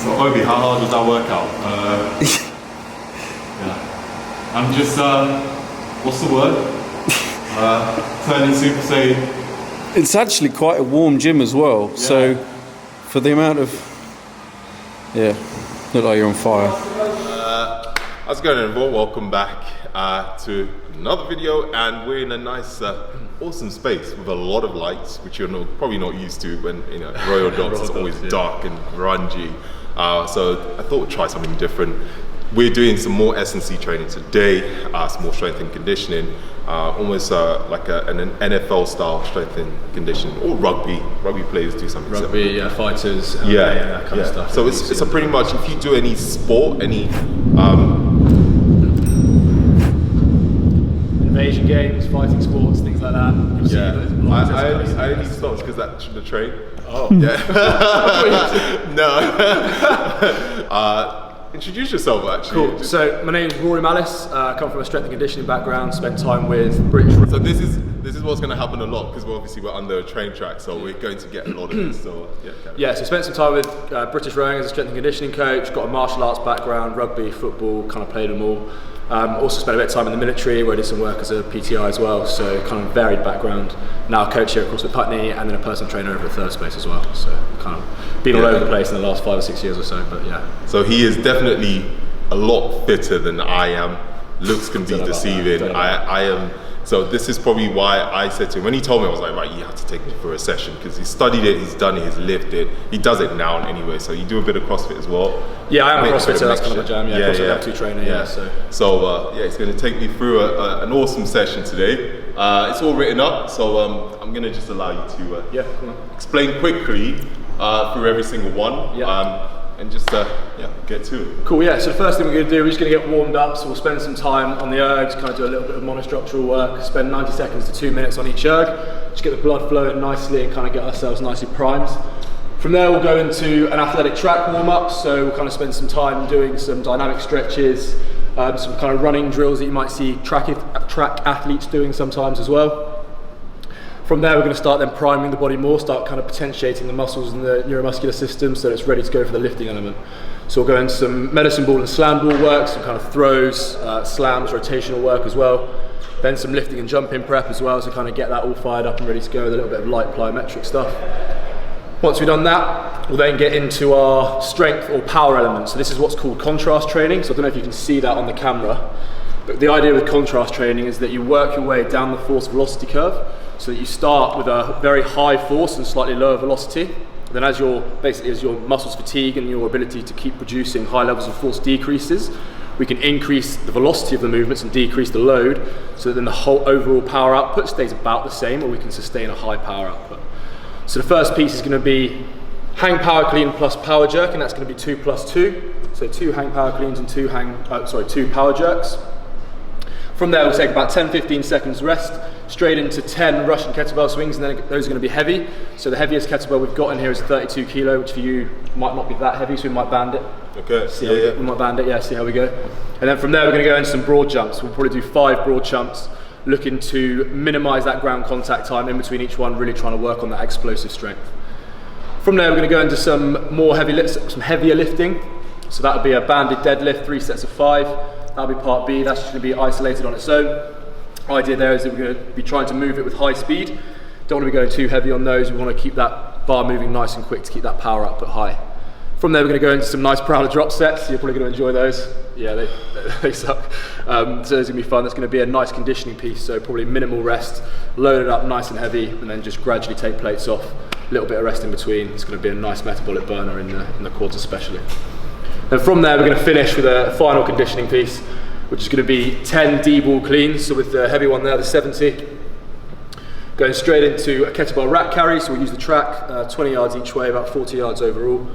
So Obi, how hard was that workout? Yeah, I'm just what's the word? Turning Super Saiyan. It's actually quite a warm gym as well. Yeah. So for the amount of look like you're on fire. How's it going, everyone? Welcome back to another video, and we're in a nice, awesome space with a lot of lights, which you're probably not used to when Royal Dogs is always dark and grungy. So I thought we'd try something different. We're doing some more S&C training today, some more strength and conditioning, almost like an NFL style strength and conditioning, or rugby players do something similar. Rugby, yeah, fighters, that kind of stuff. So it's a pretty much, if you do any sport, any invasion games, fighting sports, things like that. You'll see I only stopped because that's the train. Oh. Yeah. No. Introduce yourself, actually. Cool. So my name is Rory Malice. I come from a strength and conditioning background. Spent time with British. So this is what's going to happen a lot, because we're under a train track, so we're going to get a lot of this. So So spent some time with British rowing as a strength and conditioning coach. Got a martial arts background, rugby, football, kind of played them all. Also spent a bit of time in the military where I did some work as a PTI as well, so kind of varied background. Now I coach here at CrossFit Putney, and then a personal trainer over at Third Space as well, so kind of been all over the place in the last 5 or 6 years or so, but yeah. So he is definitely a lot fitter than I am. Looks can be deceiving. I am. So this is probably why I said to him, when he told me, I was like, right, you have to take me for a session, because he's studied it, he's done it, he's lived it. He does it now anyway, so you do a bit of CrossFit as well. Yeah, I am a CrossFitter, that's kind of my jam, CrossFit Level 2 trainer, So he's going to take me through an awesome session today. It's all written up, so I'm going to just allow you to explain quickly through every single one. And just get to it. Cool, yeah, so the first thing we're going to do, we're just going to get warmed up, so we'll spend some time on the ergs, kind of do a little bit of monostructural work, spend 90 seconds to 2 minutes on each erg, just get the blood flowing nicely and kind of get ourselves nicely primed. From there we'll go into an athletic track warm-up, so we'll kind of spend some time doing some dynamic stretches, some kind of running drills that you might see track athletes doing sometimes as well. From there we're going to start then priming the body more, start kind of potentiating the muscles in the neuromuscular system so that it's ready to go for the lifting element. So we'll go into some medicine ball and slam ball work, some kind of throws, slams, rotational work as well. Then some lifting and jumping prep as well, so kind of get that all fired up and ready to go with a little bit of light plyometric stuff. Once we've done that, we'll then get into our strength or power element. So this is what's called contrast training. So I don't know if you can see that on the camera, but the idea with contrast training is that you work your way down the force velocity curve, so that you start with a very high force and slightly lower velocity. Then as your muscles fatigue and your ability to keep producing high levels of force decreases, we can increase the velocity of the movements and decrease the load, so that then the whole overall power output stays about the same, or we can sustain a high power output. So the first piece is going to be hang power clean plus power jerk, and that's going to be 2 plus 2. So 2 hang power cleans and 2 power jerks. From there we'll take about 10-15 seconds rest, straight into 10 Russian kettlebell swings, and then those are going to be heavy. So the heaviest kettlebell we've got in here is 32 kilo, which for you might not be that heavy, so we might band it. Okay. We might band it, see how we go. And then from there we're going to go into some broad jumps. We'll probably do 5 broad jumps, looking to minimise that ground contact time in between each one, really trying to work on that explosive strength. From there we're going to go into some more heavier lifting. So that would be a banded deadlift, 3 sets of 5. That'll be part B, that's just going to be isolated on its own. Idea there is that we're going to be trying to move it with high speed. Don't want to be going too heavy on those, we want to keep that bar moving nice and quick to keep that power output high. From there we're going to go into some nice PROWLER drop sets, you're probably going to enjoy those. Yeah, they suck. So it's going to be fun, that's going to be a nice conditioning piece, so probably minimal rest, load it up nice and heavy, and then just gradually take plates off, a little bit of rest in between. It's going to be a nice metabolic burner in the quads especially. And from there we're going to finish with a final conditioning piece, which is going to be 10 D-ball cleans, so with the heavy one there, the 70. Going straight into a kettlebell rack carry, so we'll use the track, 20 yards each way, about 40 yards overall.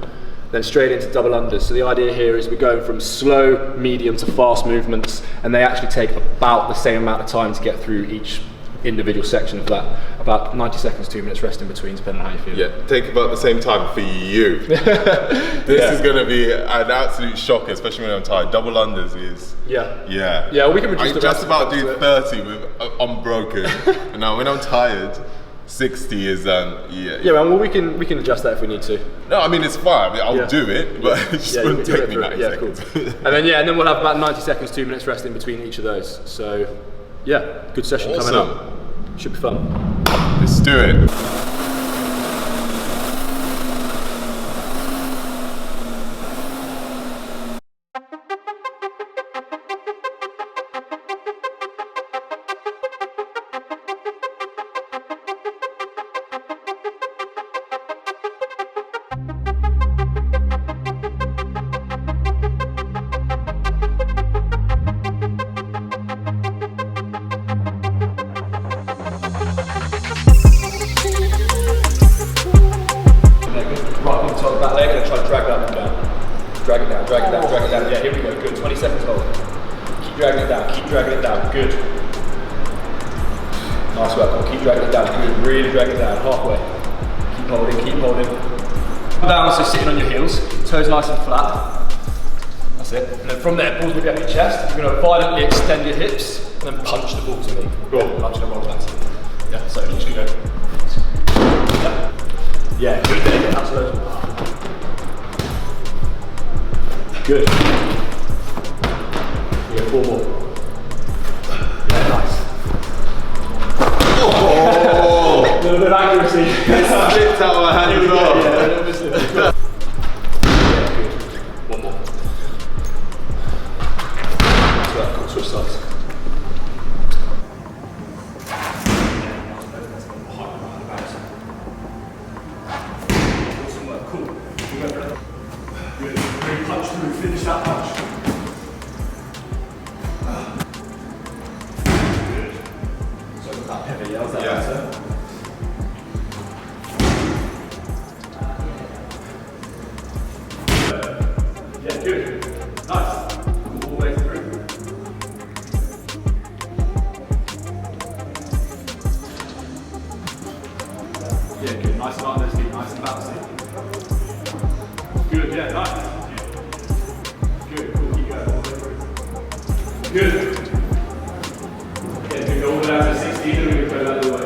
Then straight into double unders. So the idea here is we're going from slow, medium to fast movements, and they actually take about the same amount of time to get through each individual section of that. About 90 seconds, 2 minutes rest in between, depending on how you feel. Yeah, take about the same time for you. This is going to be an absolute shocker, especially when I'm tired. Double unders is... Yeah, we can reduce the I just about do 30 with unbroken. And now when I'm tired, 60 is yeah. Yeah, man. Well, we can adjust that if we need to. No, I mean it's fine. I mean, I'll do it, but it just wouldn't take me 90 seconds. Cool. And then we'll have about 90 seconds, 2 minutes rest in between each of those. So yeah, good session coming up. Should be fun. Let's do it. Yeah, here we go, good, 20 seconds hold. Keep dragging it down, good. Nice work, keep dragging it down, good, really drag it down, halfway. Keep holding. Come down, so sitting on your heels, toes nice and flat. That's it. And then from there, ball's gonna be up your chest, you're gonna violently extend your hips, and then punch the ball to me. Go on. I'm just gonna roll back to you. Yeah, so just gonna go. Yeah, good there, that's those. Good. Yeah, 4 more. Yeah, nice. Oh! A little bit of accuracy. It's slipped out of my hand as well. Yeah, a little bit slipped. Yeah, good. 1 more. That's right, cool. Switch sides. Awesome work, cool. Good. Really punch through, finish that punch. Good. So with that pivot, yeah, was that better? Yeah, good. Nice. All the way through. Yeah, good. Nice and on those feet, nice and bouncy. Good, yeah, nice. Good, cool, keep going all the way through. Good. Yeah, you go all the way down to 16 and we're going to go that other way.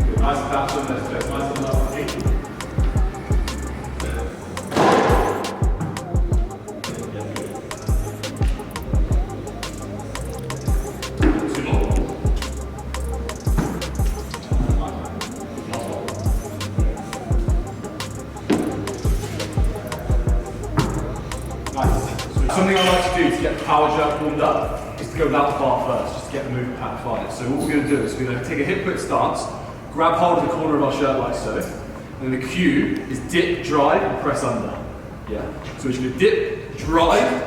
Good, nice and bounce on those toes, nice and low on feet. Something I like to do to get the power jerk warmed up is to go that bar first, just to get the movement pattern fired. So what we're going to do is we're going to take a hip put stance, grab hold of the corner of our shirt like so, and the cue is dip, drive, and press under. Yeah. So we're just going to dip, drive,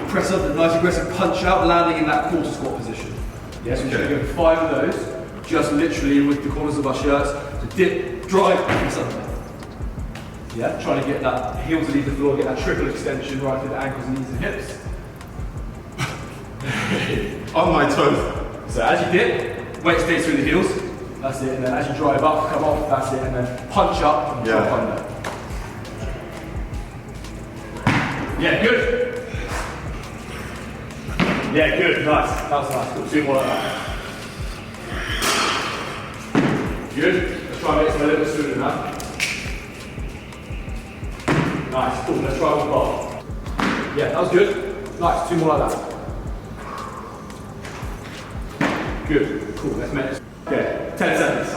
press under, nice aggressive punch out, landing in that quarter squat position. Yeah, so we're just going to go 5 of those, just literally with the corners of our shirts. So dip, drive, press under. Yeah, trying to get that heels to leave the floor, get that triple extension right through the ankles, knees and hips. On my toes. So as you dip, weight stays through the heels. That's it. And then as you drive up, come off, that's it. And then punch up and drop under. Yeah, good. Yeah, good. Nice. That was nice. Cool. 2 more like that. Good. Let's try and make some a little bit sooner than that. Nice, cool, let's try one bar. Yeah, that was good. Nice, 2 more like that. Good, cool, let's make this. Okay, 10 seconds.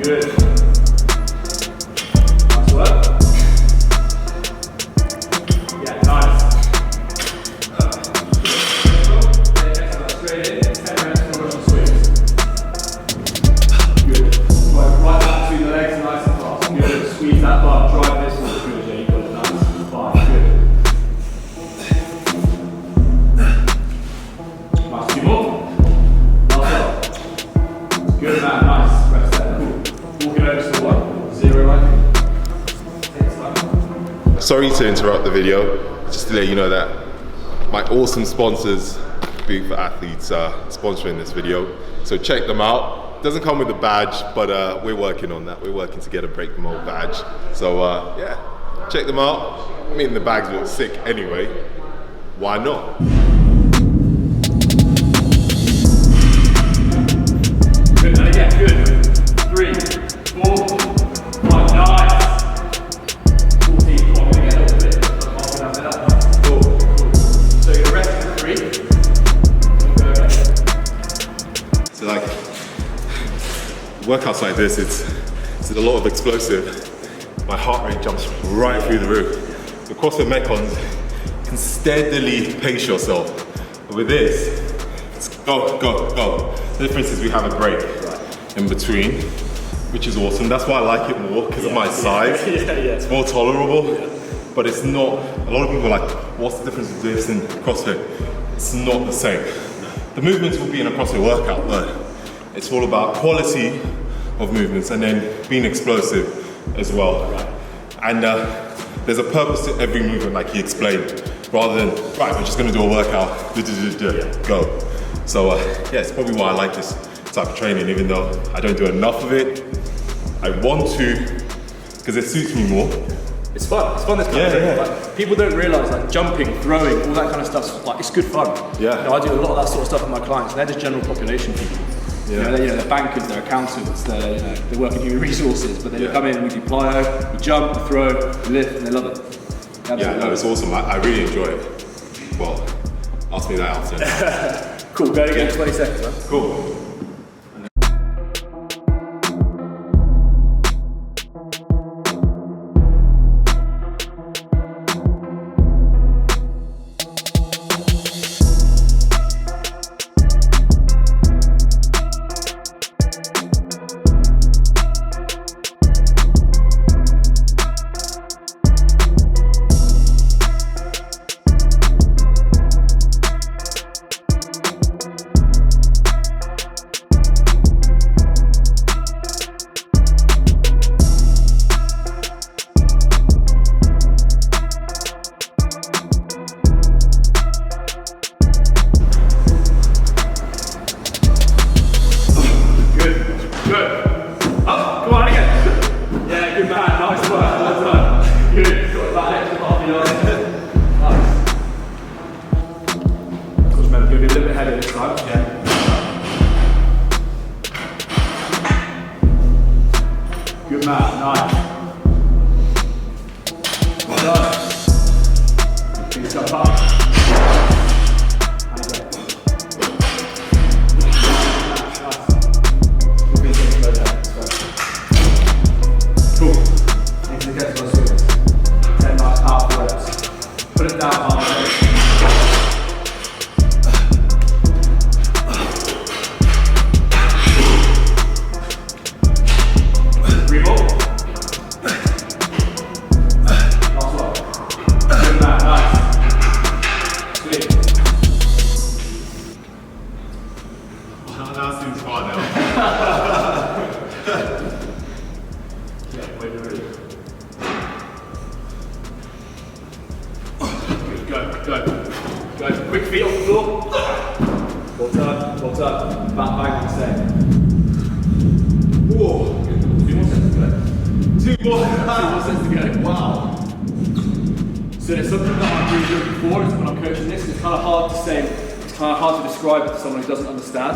Good. Good man, nice. Rest there, cool. Walking over to 1, 0 right. Sorry to interrupt the video, just to let you know that my awesome sponsors, Rugby for Athletes sponsoring this video. So check them out. Doesn't come with a badge, but we're working on that. We're working to get a break mode badge. So yeah, check them out. I mean, the bags look sick anyway. Why not? Good, and again, good. 3, 4, 5, nice. 14, come on, we're gonna get a little bit. Cool. So you're gonna rest for 3. Go again. So like, workouts like this, it's a lot of explosive. My heart rate jumps right through the roof. The CrossFit Metcons, you can steadily pace yourself. But with this, it's go, go, go. The difference is we have a break in between, which is awesome. That's why I like it more, because of my size. It's more tolerable, but it's not, a lot of people are like, what's the difference with this and CrossFit? It's not the same. The movements will be in a CrossFit workout, but it's all about quality of movements and then being explosive as well. And there's a purpose to every movement, like he explained, rather than, right, we're just gonna do a workout, go. So yeah, it's probably why I like this type of training, even though I don't do enough of it. I want to, because it suits me more. It's fun. It's fun, this kind of thing. Like, people don't realise, like jumping, throwing, all that kind of stuff, like it's good fun. Yeah. You know, I do a lot of that sort of stuff with my clients, and they're just general population people. You know, they're bankers, they're accountants, they work in human resources, but they come in and we do plyo, we jump, we throw, we lift, and they love it. Yeah, no, it's awesome. I really enjoy it. Well, ask me that after. Cool, go again, 20 seconds, man. Cool. Good man, nice. Well done. Pick yourself up. And again. Nice. We'll be getting better. Cool. Need to get to those swings. 10 nice powerful reps. Put it down halfway. Go. Quick feet off the floor. Well done. Back bang the same. Whoa. 2 more sets to go. 2 more sets to go. Wow. So there's something that I'm really looking for is when I'm coaching this. It's kind of hard to say. It's kind of hard to describe it to someone who doesn't understand.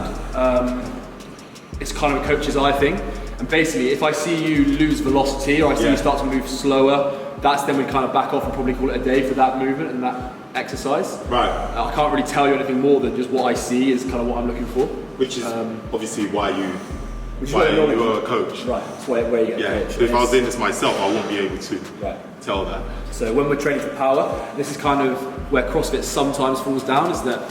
It's kind of a coach's eye thing. And basically, if I see you lose velocity or I see you start to move slower, that's then we kind of back off and probably call it a day for that movement and that exercise. Right. I can't really tell you anything more than just what I see is kind of what I'm looking for. Which is obviously why you are a coach. Right, that's where you get a coach. But if I was in this myself, I wouldn't be able to tell that. So when we're training for power, this is kind of where CrossFit sometimes falls down, is that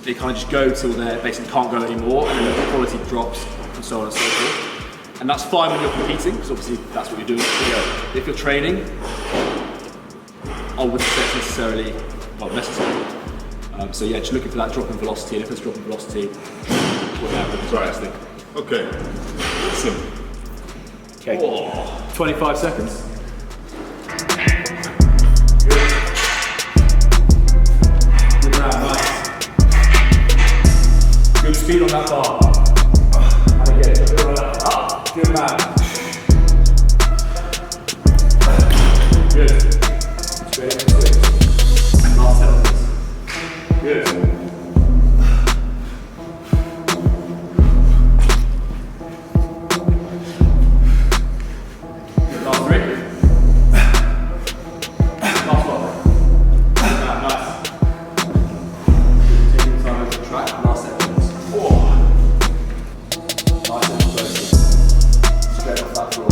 they kind of just go till they basically can't go anymore and then the quality drops and so on and so forth. And that's fine when you're competing, because obviously that's what you're doing. If you're training, I wouldn't say it's necessarily necessary. So yeah, just looking for that drop in velocity, and if it's drop in velocity, Right. Okay. Awesome. Okay. 25 seconds. Good round, nice. speed on that bar. And again, a bit of that. Up. Good man. Good. Straight into switch. Last 10 on this. Good. Last 3. Last 1. Nice. Taking time over the track. Last 7 minutes. Nice and explosive. Straight off that floor.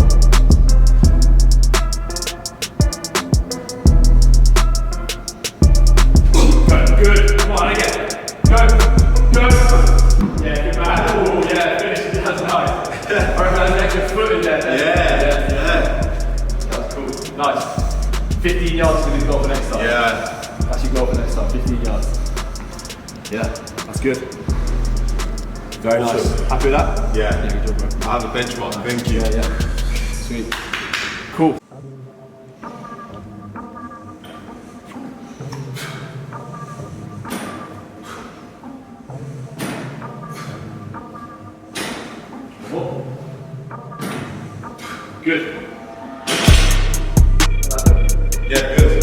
Good. Come on, again. Go. Go. Yeah, good man. Oh, yeah, finish it. That's nice. I reckon there's an extra foot in there. Yeah. That's cool. Nice. 15 yards for this goal for next time. Yeah. That's your goal for next time. 15 yards. Yeah, that's good. Very nice. Happy with that? Yeah. Good job, bro. I have a benchmark. Thank you. Yeah. Sweet. Cool. Good. Yeah, good.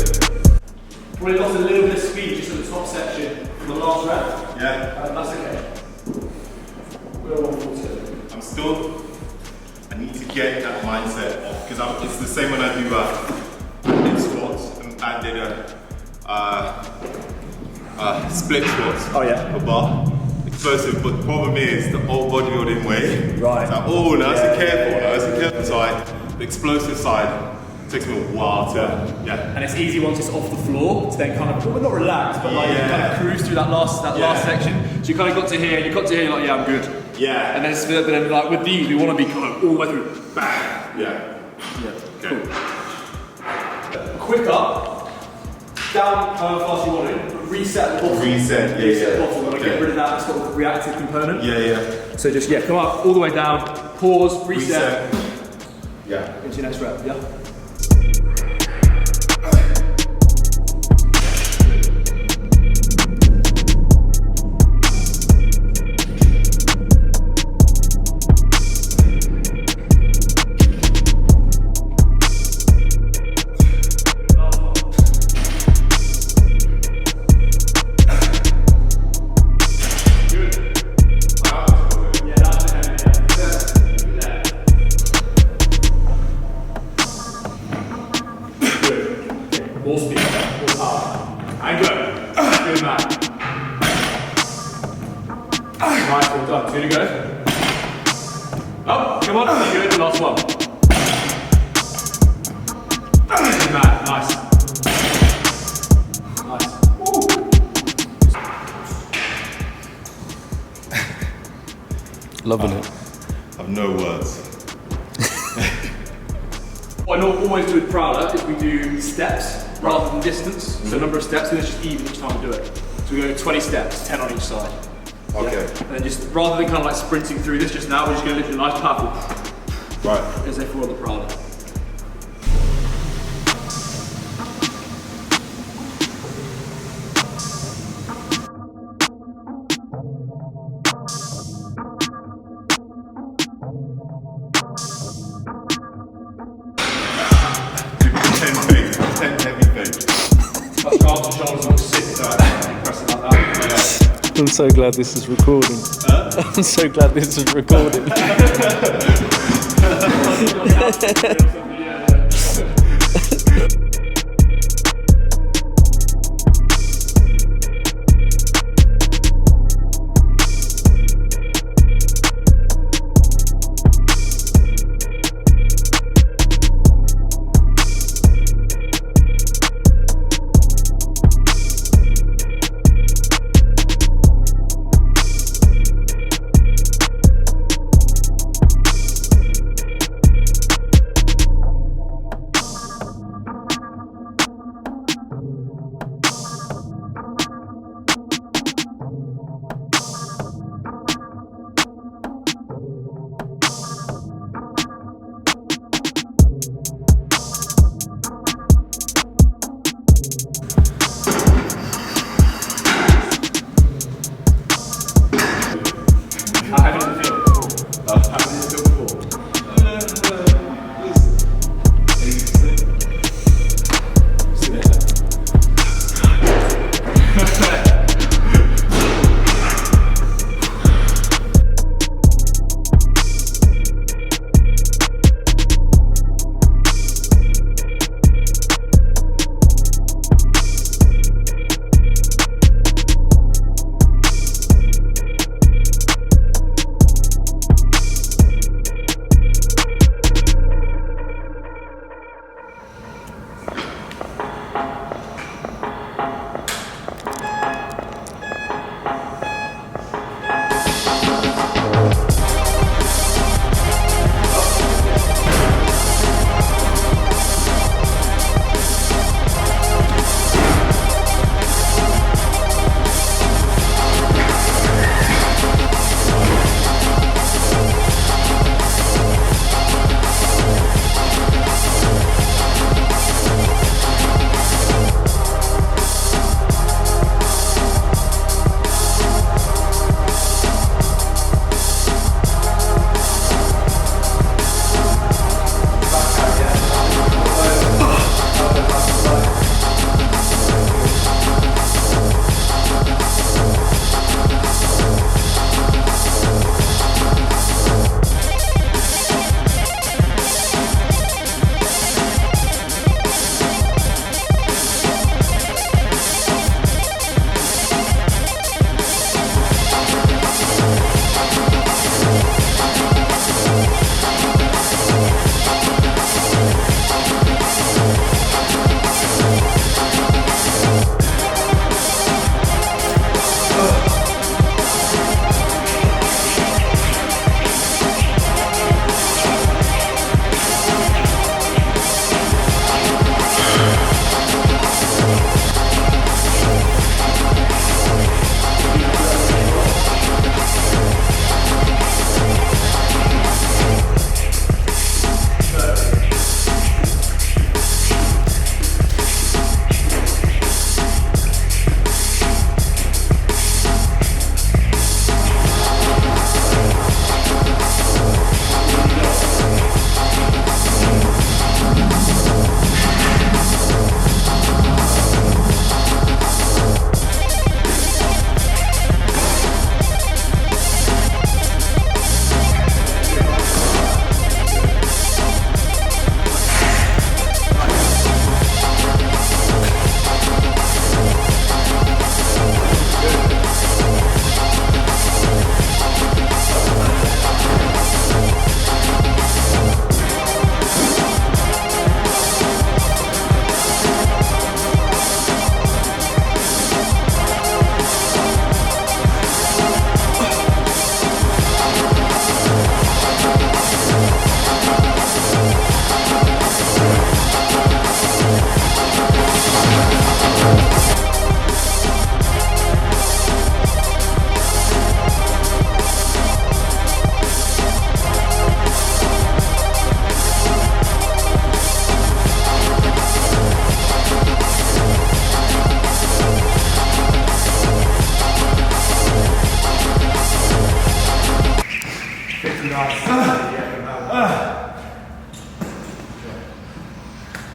Probably lost a little bit of speed just at the top section from the last round. Yeah. That's okay. We're 142. I'm still, I need to get that mindset off because it's the same when I do in squats and I did a split squats. Oh yeah. A bar. Explosive, but the problem is the whole bodybuilding way. Right. It's like, oh, now it's a careful side. The explosive side takes me a while to, And it's easy once it's off the floor to then kind of, well, not relax, but like you kind of cruise through that last section. So you kind of got to here, you're like, yeah, I'm good. Yeah. And then like with these, we want to be kind of all the way through. Bang. Yeah. Cool. Quick up. Down however fast you want it, but reset the bottom. Reset The bottom, want to get rid of that sort of reactive component. Yeah. So just, come up all the way down, pause, reset. Yeah. Into your next rep, yeah? More speed, more power. And go. Good man. Nice, well done. 2 to go. Up, come on. Good, last one. Good man, nice. Nice. Loving it. I've no words. What I always do with PROWLER is we do steps rather than distance. So a number of steps, and it's just even each time we do it. So we go 20 steps, 10 on each side. Okay. Yeah. And then just rather than kind of like sprinting through this just now, we're just going to lift a nice powerful Right. as if we're on the PROWLER. I'm so glad this is recording. I'm so glad this is recording.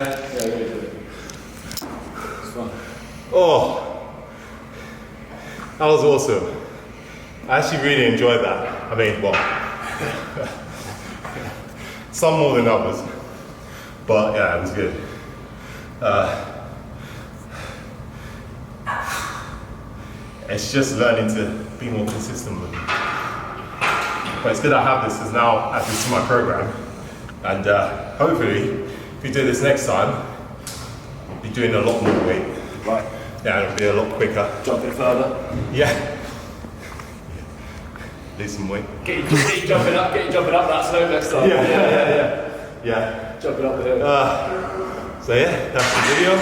Yeah, really good. It's fun. Oh, that was awesome. I actually really enjoyed that. I mean, well, some more than others, but yeah, it was good. It's just learning to be more consistent with it. But it's good I have this, because now I this is my program, and hopefully, if you do this next time, you'll be doing a lot more weight. Right. Yeah, it'll be a lot quicker. Jumping further. Yeah. Lose some weight. Get you jumping up that slope next time. Yeah. Jumping up the hill. So yeah, that's the video.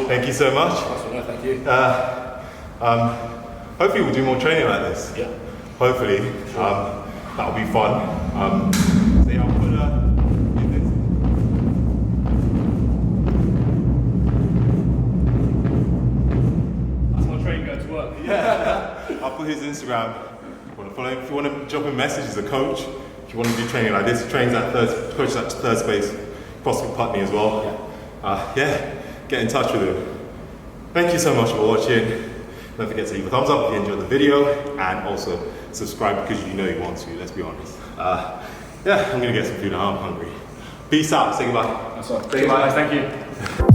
Thank you so much. No, thank you. Hopefully we'll do more training like this. Yeah. Hopefully. That'll be fun. So yeah, I'll put That's my train going to work. I'll put his Instagram. If you want to follow him, if you want to drop him a message as a coach, if you want to do training like this, he trains at coaches at third space, CrossFit Putney as well. Yeah, get in touch with him. Thank you so much for watching. Don't forget to leave a thumbs up if you enjoyed the video, and also subscribe because you know you want to, let's be honest. Yeah, I'm gonna get some food now, I'm hungry. Peace out, say goodbye. That's all. Thank you.